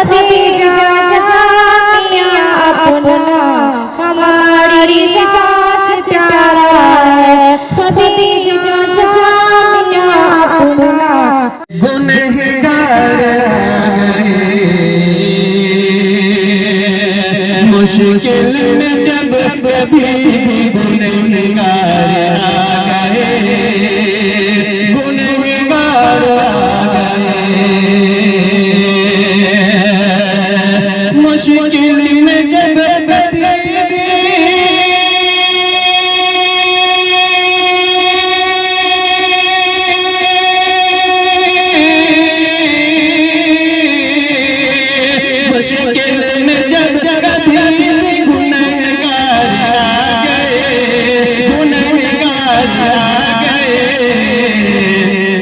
खदीजा जानिया अपना हमारी जान से प्यारा है। खदीजा जानिया अपना गुनहगार मुश्किल में जब कभी गुनहगार आ गए, गुनहगार आ गए, मुश्किल में जब कभी मुश्किल में जब कभी गुनहगार आ गए, गुनहगार आ गए,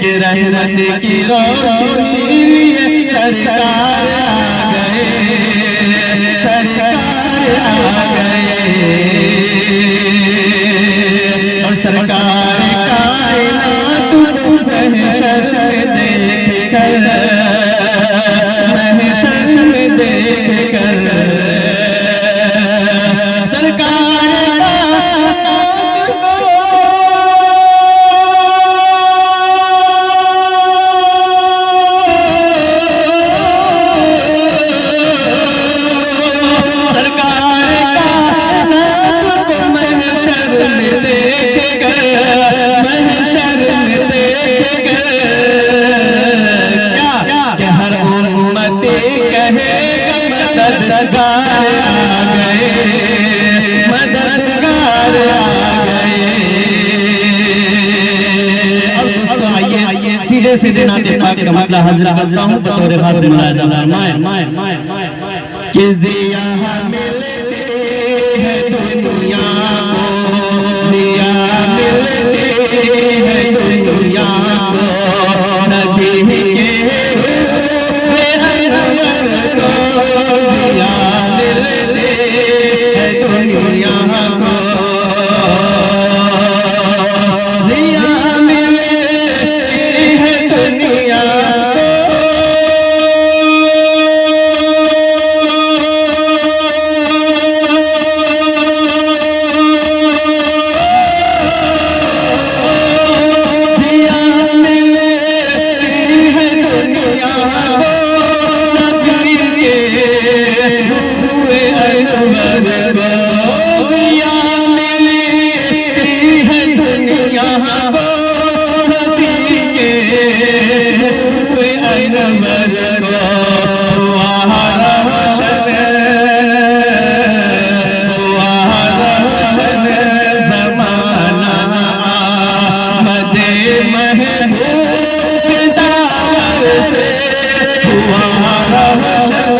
कि रहमत की रोशनी लिए सरकार आ गए, सरकार आ गए। और सरकार कायनात को महशर में देख कर, महशर में देख कर सरकार मददगार आ गए, मददगार आ गए। अब आइए सीधे सीधे नाते पाक का मतलब हजरा करता हूँ बतौर खास मुलाज़ा फरमाएं कि ज़िया मिलते हैं दुनिया को, ज़िया मिलते हैं दुनिया को, नबी के दुनिया को, दिया मिले है दुनिया को, दिया मिले है दुनिया को, नबी के हुए अनवर को, दिया मिली है दुनिया को, नबी के हुए अनवर को। वहाँ रोशन, वहाँ रोशन ज़माना आमदे महबूब दावर से, वहाँ रोशन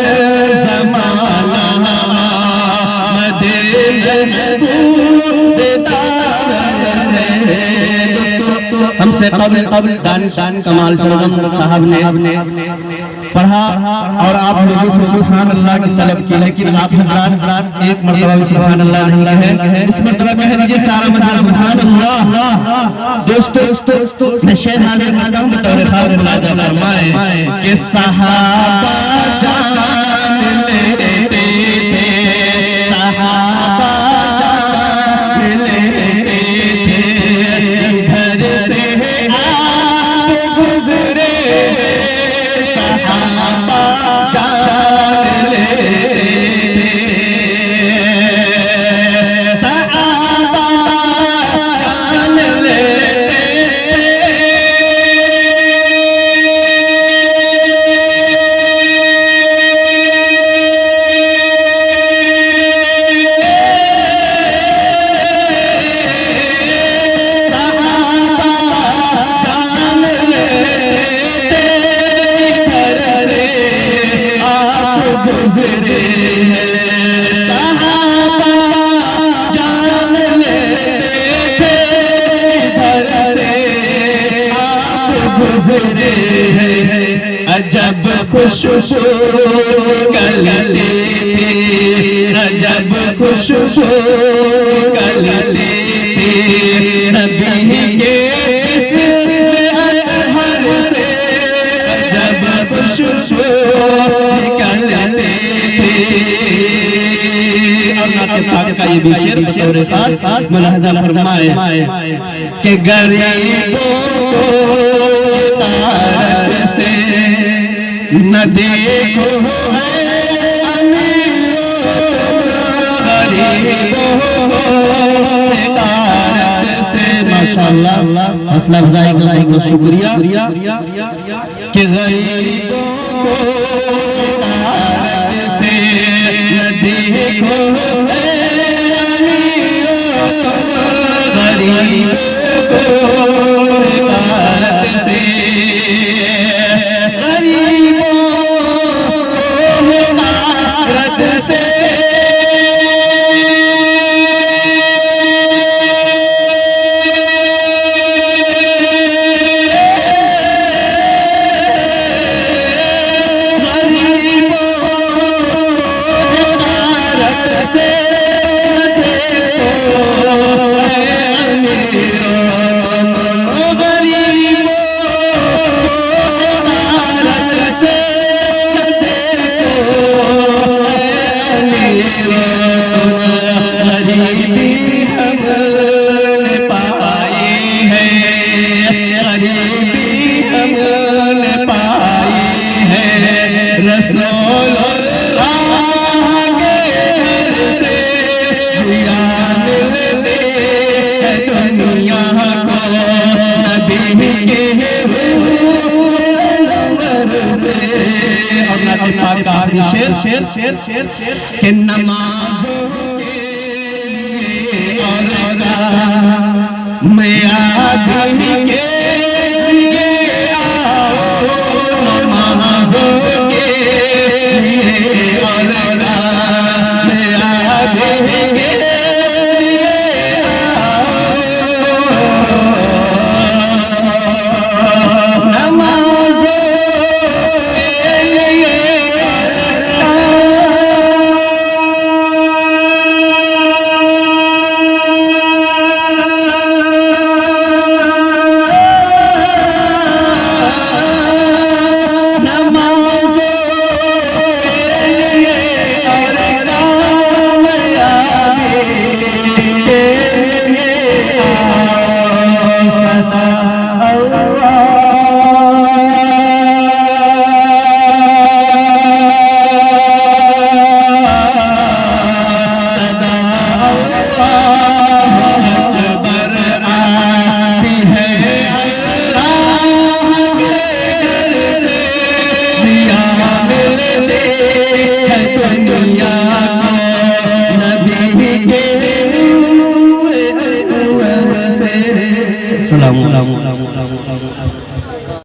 ज़माना हमसे कबल दान कमाल सरगम साहब ने पढ़ा और आप लोगों से सुभान अल्लाह की तलब की, लेकिन आप हज़रात एक मरतबा भी सुभान अल्लाह नहीं कहे। इस मरतबा कह दीजिए सारा मजलिस सुभान अल्लाह। दोस्तों मैं शेर हाजिर करता हूँ बतौर खास मुलाज़ा फरमाएं कि सहाबा जान लेते थे, सहाबा जान लेते थे, घर से आप गुजरे, सहाबा जान लेते थे, सहाबा जान लेते थे। गुजरे हैं सहाबा जान लेते थे, इधर से आप गुजरे हैं। अजब खुशबू गलती थी, अजब खुशबू गलती थी, नबी के अजहर से अजब खुशबू निकल के पाक का ये भी शेर बतौर खास मुलाहजा फरमाए कि गरीबों को तारत से न देखो माशाअल्लाह हौसला अफजाई का बहुत शुक्रिया कि गरीबों को तारत से न देखो गरीबों को तारत से गरीबों को तारत से कि नमाज़ों मैं आदमी के लिए आओ नमाज़ों के लिए और मैं आदमी के लिए आओ नमाज़ों के लिए Assalamualaikum.